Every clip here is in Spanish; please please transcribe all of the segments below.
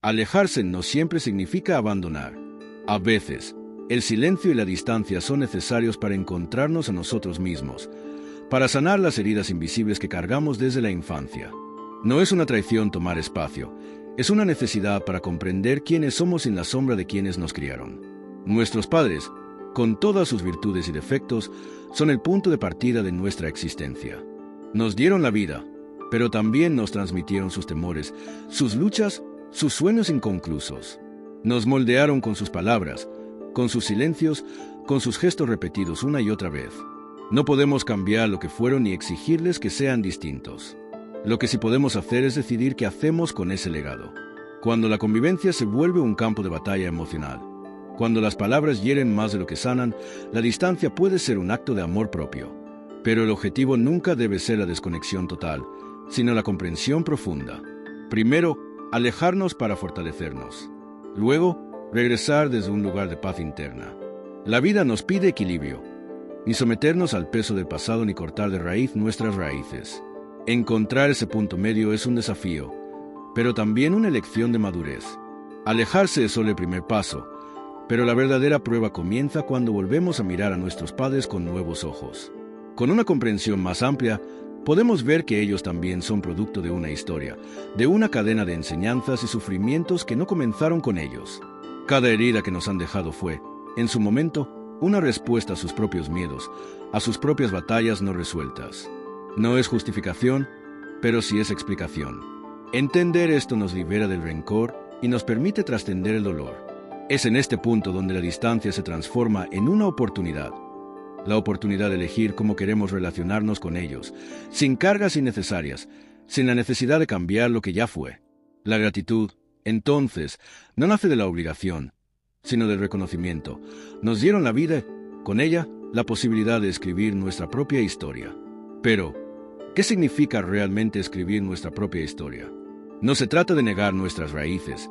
Alejarse no siempre significa abandonar. A veces, el silencio y la distancia son necesarios para encontrarnos a nosotros mismos, para sanar las heridas invisibles que cargamos desde la infancia. No es una traición tomar espacio, es una necesidad para comprender quiénes somos sin la sombra de quienes nos criaron. Nuestros padres, con todas sus virtudes y defectos, son el punto de partida de nuestra existencia. Nos dieron la vida, pero también nos transmitieron sus temores, sus luchas, sus sueños inconclusos. Nos moldearon con sus palabras, con sus silencios, con sus gestos repetidos una y otra vez. No podemos cambiar lo que fueron ni exigirles que sean distintos. Lo que sí podemos hacer es decidir qué hacemos con ese legado. Cuando la convivencia se vuelve un campo de batalla emocional, cuando las palabras hieren más de lo que sanan, la distancia puede ser un acto de amor propio. Pero el objetivo nunca debe ser la desconexión total, sino la comprensión profunda. Primero, alejarnos para fortalecernos. Luego, regresar desde un lugar de paz interna. La vida nos pide equilibrio, ni someternos al peso del pasado ni cortar de raíz nuestras raíces. Encontrar ese punto medio es un desafío, pero también una elección de madurez. Alejarse es solo el primer paso, pero la verdadera prueba comienza cuando volvemos a mirar a nuestros padres con nuevos ojos. Con una comprensión más amplia, podemos ver que ellos también son producto de una historia, de una cadena de enseñanzas y sufrimientos que no comenzaron con ellos. Cada herida que nos han dejado fue, en su momento, una respuesta a sus propios miedos, a sus propias batallas no resueltas. No es justificación, pero sí es explicación. Entender esto nos libera del rencor y nos permite trascender el dolor. Es en este punto donde la distancia se transforma en una oportunidad. La oportunidad de elegir cómo queremos relacionarnos con ellos, sin cargas innecesarias, sin la necesidad de cambiar lo que ya fue. La gratitud, entonces, no nace de la obligación, sino del reconocimiento. Nos dieron la vida, con ella, la posibilidad de escribir nuestra propia historia. Pero, ¿qué significa realmente escribir nuestra propia historia? No se trata de negar nuestras raíces,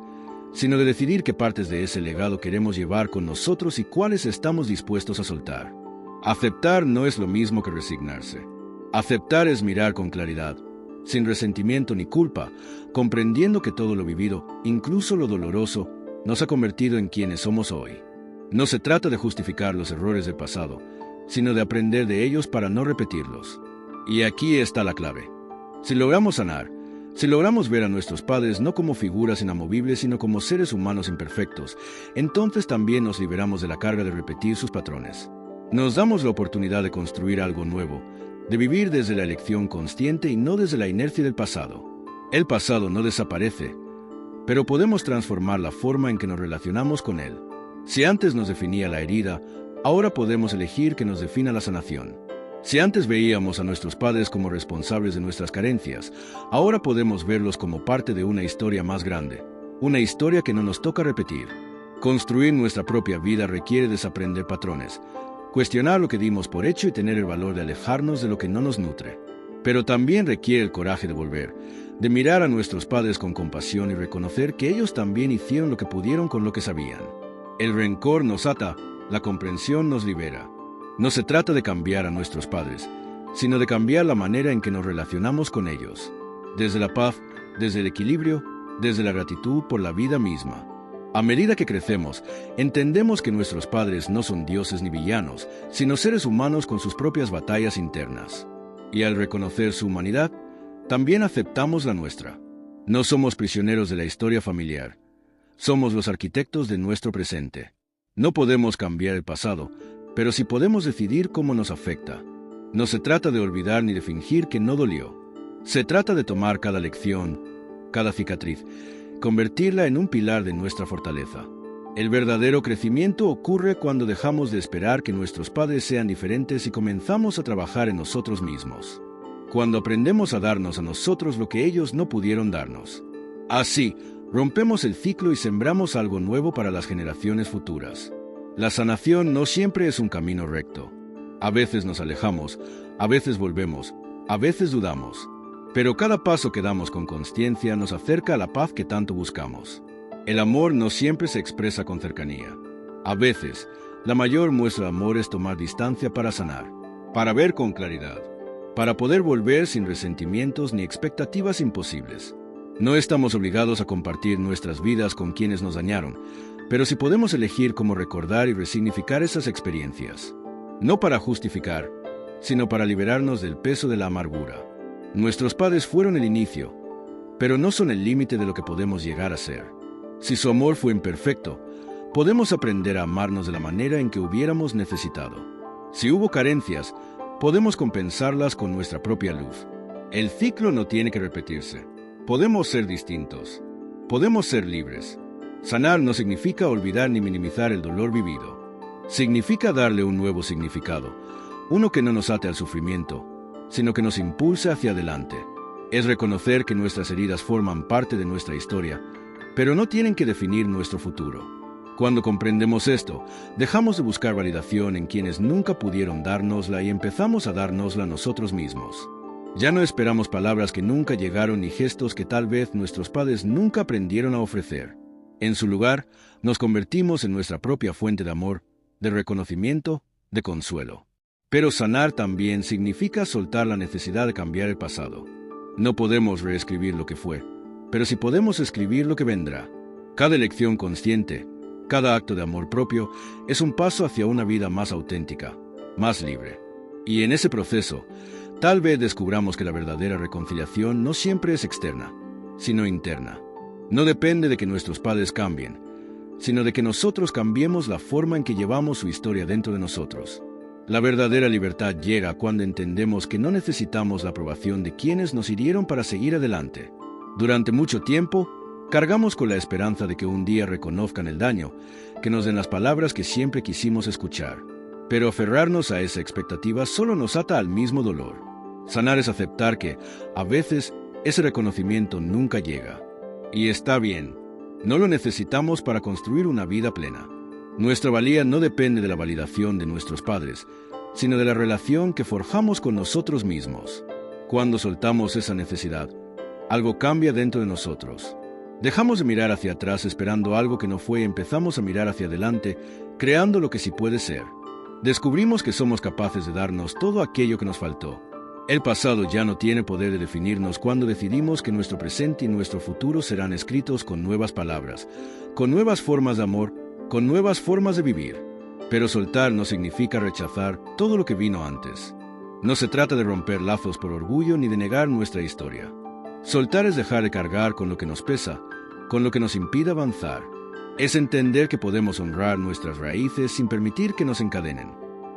sino de decidir qué partes de ese legado queremos llevar con nosotros y cuáles estamos dispuestos a soltar. Aceptar no es lo mismo que resignarse. Aceptar es mirar con claridad, sin resentimiento ni culpa, comprendiendo que todo lo vivido, incluso lo doloroso, nos ha convertido en quienes somos hoy. No se trata de justificar los errores del pasado, sino de aprender de ellos para no repetirlos. Y aquí está la clave. Si logramos sanar, si logramos ver a nuestros padres no como figuras inamovibles, sino como seres humanos imperfectos, entonces también nos liberamos de la carga de repetir sus patrones. Nos damos la oportunidad de construir algo nuevo, de vivir desde la elección consciente y no desde la inercia del pasado. El pasado no desaparece, pero podemos transformar la forma en que nos relacionamos con él. Si antes nos definía la herida, ahora podemos elegir que nos defina la sanación. Si antes veíamos a nuestros padres como responsables de nuestras carencias, ahora podemos verlos como parte de una historia más grande, una historia que no nos toca repetir. Construir nuestra propia vida requiere desaprender patrones, cuestionar lo que dimos por hecho y tener el valor de alejarnos de lo que no nos nutre. Pero también requiere el coraje de volver, de mirar a nuestros padres con compasión y reconocer que ellos también hicieron lo que pudieron con lo que sabían. El rencor nos ata, la comprensión nos libera. No se trata de cambiar a nuestros padres, sino de cambiar la manera en que nos relacionamos con ellos. Desde la paz, desde el equilibrio, desde la gratitud por la vida misma. A medida que crecemos, entendemos que nuestros padres no son dioses ni villanos, sino seres humanos con sus propias batallas internas. Y al reconocer su humanidad, también aceptamos la nuestra. No somos prisioneros de la historia familiar. Somos los arquitectos de nuestro presente. No podemos cambiar el pasado, pero sí podemos decidir cómo nos afecta. No se trata de olvidar ni de fingir que no dolió. Se trata de tomar cada lección, cada cicatriz, convertirla en un pilar de nuestra fortaleza. El verdadero crecimiento ocurre cuando dejamos de esperar que nuestros padres sean diferentes y comenzamos a trabajar en nosotros mismos. Cuando aprendemos a darnos a nosotros lo que ellos no pudieron darnos. Así, rompemos el ciclo y sembramos algo nuevo para las generaciones futuras. La sanación no siempre es un camino recto. A veces nos alejamos, a veces volvemos, a veces dudamos. Pero cada paso que damos con consciencia nos acerca a la paz que tanto buscamos. El amor no siempre se expresa con cercanía. A veces, la mayor muestra de amor es tomar distancia para sanar, para ver con claridad, para poder volver sin resentimientos ni expectativas imposibles. No estamos obligados a compartir nuestras vidas con quienes nos dañaron, pero sí podemos elegir cómo recordar y resignificar esas experiencias. No para justificar, sino para liberarnos del peso de la amargura. Nuestros padres fueron el inicio, pero no son el límite de lo que podemos llegar a ser. Si su amor fue imperfecto, podemos aprender a amarnos de la manera en que hubiéramos necesitado. Si hubo carencias, podemos compensarlas con nuestra propia luz. El ciclo no tiene que repetirse. Podemos ser distintos. Podemos ser libres. Sanar no significa olvidar ni minimizar el dolor vivido. Significa darle un nuevo significado, uno que no nos ate al sufrimiento, sino que nos impulse hacia adelante. Es reconocer que nuestras heridas forman parte de nuestra historia, pero no tienen que definir nuestro futuro. Cuando comprendemos esto, dejamos de buscar validación en quienes nunca pudieron dárnosla y empezamos a dárnosla nosotros mismos. Ya no esperamos palabras que nunca llegaron ni gestos que tal vez nuestros padres nunca aprendieron a ofrecer. En su lugar, nos convertimos en nuestra propia fuente de amor, de reconocimiento, de consuelo. Pero sanar también significa soltar la necesidad de cambiar el pasado. No podemos reescribir lo que fue, pero sí podemos escribir lo que vendrá. Cada elección consciente, cada acto de amor propio, es un paso hacia una vida más auténtica, más libre. Y en ese proceso, tal vez descubramos que la verdadera reconciliación no siempre es externa, sino interna. No depende de que nuestros padres cambien, sino de que nosotros cambiemos la forma en que llevamos su historia dentro de nosotros. La verdadera libertad llega cuando entendemos que no necesitamos la aprobación de quienes nos hirieron para seguir adelante. Durante mucho tiempo, cargamos con la esperanza de que un día reconozcan el daño, que nos den las palabras que siempre quisimos escuchar. Pero aferrarnos a esa expectativa solo nos ata al mismo dolor. Sanar es aceptar que, a veces, ese reconocimiento nunca llega. Y está bien, no lo necesitamos para construir una vida plena. Nuestra valía no depende de la validación de nuestros padres, sino de la relación que forjamos con nosotros mismos. Cuando soltamos esa necesidad, algo cambia dentro de nosotros. Dejamos de mirar hacia atrás esperando algo que no fue y empezamos a mirar hacia adelante, creando lo que sí puede ser. Descubrimos que somos capaces de darnos todo aquello que nos faltó. El pasado ya no tiene poder de definirnos cuando decidimos que nuestro presente y nuestro futuro serán escritos con nuevas palabras, con nuevas formas de amor, con nuevas formas de vivir. Pero soltar no significa rechazar todo lo que vino antes. No se trata de romper lazos por orgullo ni de negar nuestra historia. Soltar es dejar de cargar con lo que nos pesa, con lo que nos impide avanzar. Es entender que podemos honrar nuestras raíces sin permitir que nos encadenen.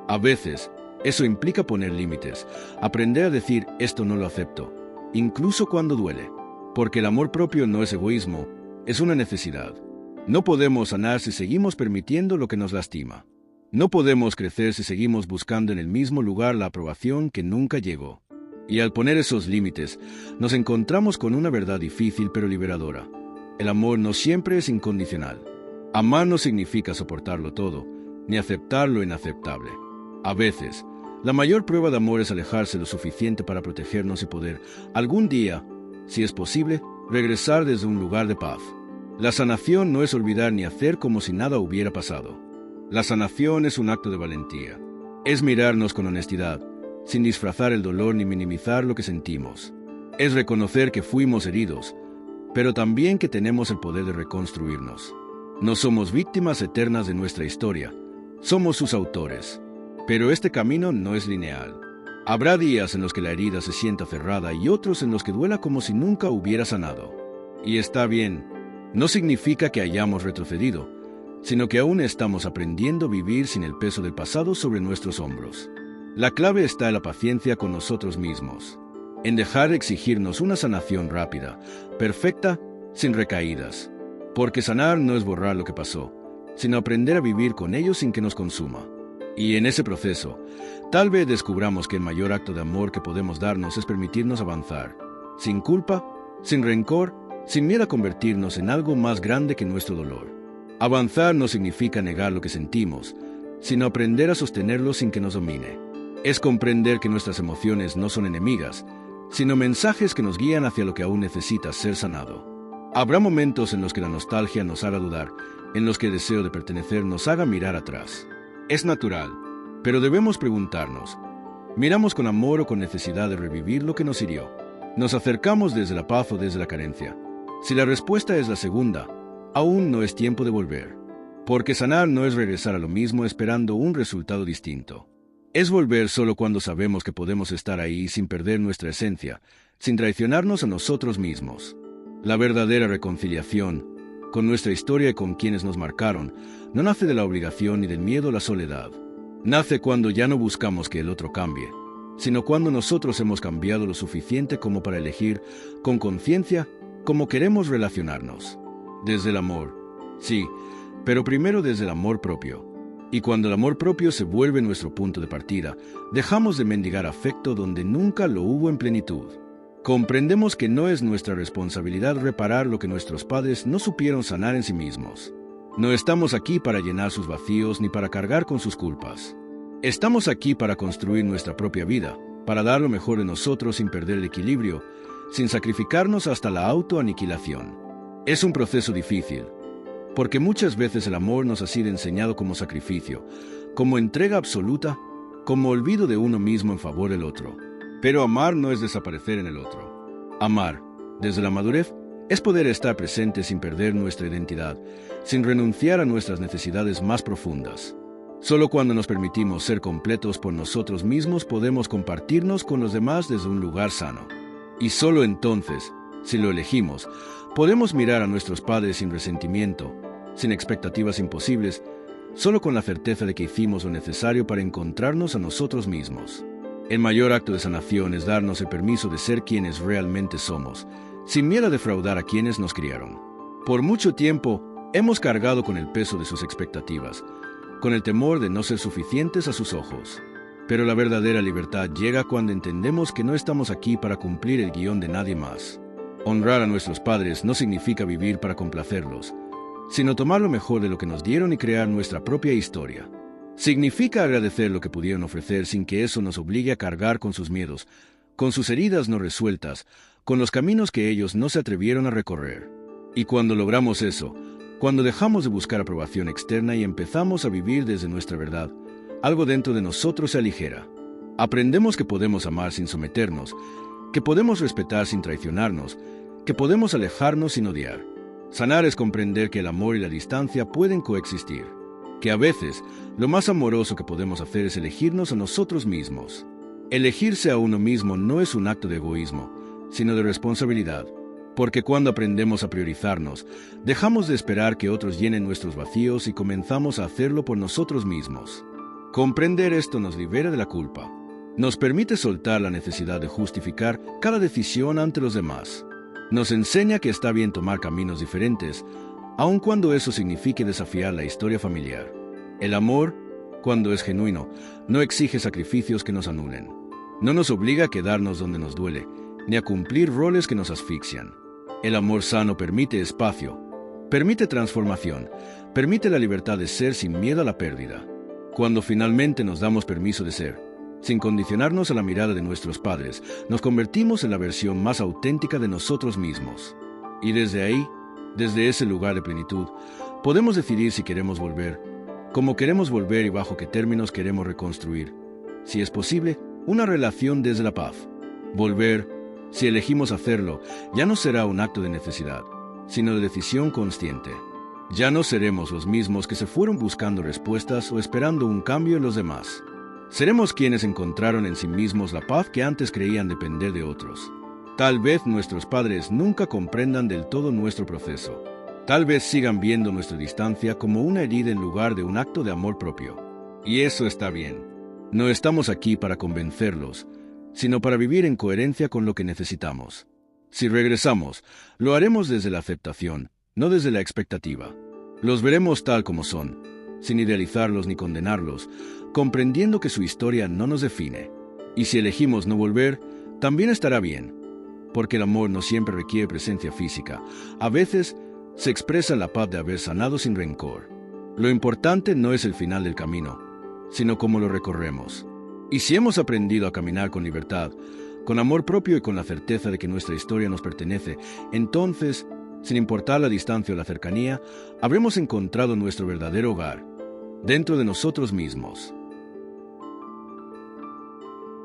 A veces, eso implica poner límites, aprender a decir esto no lo acepto, incluso cuando duele, porque el amor propio no es egoísmo, es una necesidad. No podemos sanar si seguimos permitiendo lo que nos lastima. No podemos crecer si seguimos buscando en el mismo lugar la aprobación que nunca llegó. Y al poner esos límites, nos encontramos con una verdad difícil pero liberadora. El amor no siempre es incondicional. Amar no significa soportarlo todo, ni aceptar lo inaceptable. A veces, la mayor prueba de amor es alejarse lo suficiente para protegernos y poder, algún día, si es posible, regresar desde un lugar de paz. La sanación no es olvidar ni hacer como si nada hubiera pasado. La sanación es un acto de valentía. Es mirarnos con honestidad, sin disfrazar el dolor ni minimizar lo que sentimos. Es reconocer que fuimos heridos, pero también que tenemos el poder de reconstruirnos. No somos víctimas eternas de nuestra historia, somos sus autores. Pero este camino no es lineal. Habrá días en los que la herida se sienta cerrada y otros en los que duela como si nunca hubiera sanado. Y está bien, no significa que hayamos retrocedido, sino que aún estamos aprendiendo a vivir sin el peso del pasado sobre nuestros hombros. La clave está en la paciencia con nosotros mismos, en dejar de exigirnos una sanación rápida, perfecta, sin recaídas. Porque sanar no es borrar lo que pasó, sino aprender a vivir con ello sin que nos consuma. Y en ese proceso, tal vez descubramos que el mayor acto de amor que podemos darnos es permitirnos avanzar, sin culpa, sin rencor, sin miedo a convertirnos en algo más grande que nuestro dolor. Avanzar no significa negar lo que sentimos, sino aprender a sostenerlo sin que nos domine. Es comprender que nuestras emociones no son enemigas, sino mensajes que nos guían hacia lo que aún necesita ser sanado. Habrá momentos en los que la nostalgia nos haga dudar, en los que el deseo de pertenecer nos haga mirar atrás. Es natural, pero debemos preguntarnos, ¿miramos con amor o con necesidad de revivir lo que nos hirió? ¿Nos acercamos desde la paz o desde la carencia? Si la respuesta es la segunda, aún no es tiempo de volver. Porque sanar no es regresar a lo mismo esperando un resultado distinto. Es volver solo cuando sabemos que podemos estar ahí sin perder nuestra esencia, sin traicionarnos a nosotros mismos. La verdadera reconciliación, con nuestra historia y con quienes nos marcaron, no nace de la obligación ni del miedo a la soledad. Nace cuando ya no buscamos que el otro cambie, sino cuando nosotros hemos cambiado lo suficiente como para elegir, con conciencia, cómo queremos relacionarnos. Desde el amor, sí, pero primero desde el amor propio. Y cuando el amor propio se vuelve nuestro punto de partida, dejamos de mendigar afecto donde nunca lo hubo en plenitud. Comprendemos que no es nuestra responsabilidad reparar lo que nuestros padres no supieron sanar en sí mismos. No estamos aquí para llenar sus vacíos ni para cargar con sus culpas. Estamos aquí para construir nuestra propia vida, para dar lo mejor de nosotros sin perder el equilibrio, sin sacrificarnos hasta la autoaniquilación. Es un proceso difícil, porque muchas veces el amor nos ha sido enseñado como sacrificio, como entrega absoluta, como olvido de uno mismo en favor del otro. Pero amar no es desaparecer en el otro. Amar, desde la madurez, es poder estar presente sin perder nuestra identidad, sin renunciar a nuestras necesidades más profundas. Solo cuando nos permitimos ser completos por nosotros mismos podemos compartirnos con los demás desde un lugar sano. Y solo entonces, si lo elegimos, podemos mirar a nuestros padres sin resentimiento, sin expectativas imposibles, solo con la certeza de que hicimos lo necesario para encontrarnos a nosotros mismos. El mayor acto de sanación es darnos el permiso de ser quienes realmente somos, sin miedo a defraudar a quienes nos criaron. Por mucho tiempo, hemos cargado con el peso de sus expectativas, con el temor de no ser suficientes a sus ojos. Pero la verdadera libertad llega cuando entendemos que no estamos aquí para cumplir el guión de nadie más. Honrar a nuestros padres no significa vivir para complacerlos, sino tomar lo mejor de lo que nos dieron y crear nuestra propia historia. Significa agradecer lo que pudieron ofrecer sin que eso nos obligue a cargar con sus miedos, con sus heridas no resueltas, con los caminos que ellos no se atrevieron a recorrer. Y cuando logramos eso, cuando dejamos de buscar aprobación externa y empezamos a vivir desde nuestra verdad, algo dentro de nosotros se aligera. Aprendemos que podemos amar sin someternos, que podemos respetar sin traicionarnos, que podemos alejarnos sin odiar. Sanar es comprender que el amor y la distancia pueden coexistir, que a veces lo más amoroso que podemos hacer es elegirnos a nosotros mismos. Elegirse a uno mismo no es un acto de egoísmo, sino de responsabilidad, porque cuando aprendemos a priorizarnos, dejamos de esperar que otros llenen nuestros vacíos y comenzamos a hacerlo por nosotros mismos. Comprender esto nos libera de la culpa. Nos permite soltar la necesidad de justificar cada decisión ante los demás. Nos enseña que está bien tomar caminos diferentes, aun cuando eso signifique desafiar la historia familiar. El amor, cuando es genuino, no exige sacrificios que nos anulen. No nos obliga a quedarnos donde nos duele, ni a cumplir roles que nos asfixian. El amor sano permite espacio, permite transformación, permite la libertad de ser sin miedo a la pérdida. Cuando finalmente nos damos permiso de ser, sin condicionarnos a la mirada de nuestros padres, nos convertimos en la versión más auténtica de nosotros mismos. Y desde ahí, desde ese lugar de plenitud, podemos decidir si queremos volver, cómo queremos volver y bajo qué términos queremos reconstruir. Si es posible, una relación desde la paz. Volver, si elegimos hacerlo, ya no será un acto de necesidad, sino de decisión consciente. Ya no seremos los mismos que se fueron buscando respuestas o esperando un cambio en los demás. Seremos quienes encontraron en sí mismos la paz que antes creían depender de otros. Tal vez nuestros padres nunca comprendan del todo nuestro proceso. Tal vez sigan viendo nuestra distancia como una herida en lugar de un acto de amor propio. Y eso está bien. No estamos aquí para convencerlos, sino para vivir en coherencia con lo que necesitamos. Si regresamos, lo haremos desde la aceptación, no desde la expectativa. Los veremos tal como son, sin idealizarlos ni condenarlos, comprendiendo que su historia no nos define. Y si elegimos no volver, también estará bien, porque el amor no siempre requiere presencia física. A veces se expresa la paz de haber sanado sin rencor. Lo importante no es el final del camino, sino cómo lo recorremos. Y si hemos aprendido a caminar con libertad, con amor propio y con la certeza de que nuestra historia nos pertenece, entonces, sin importar la distancia o la cercanía, habremos encontrado nuestro verdadero hogar, dentro de nosotros mismos.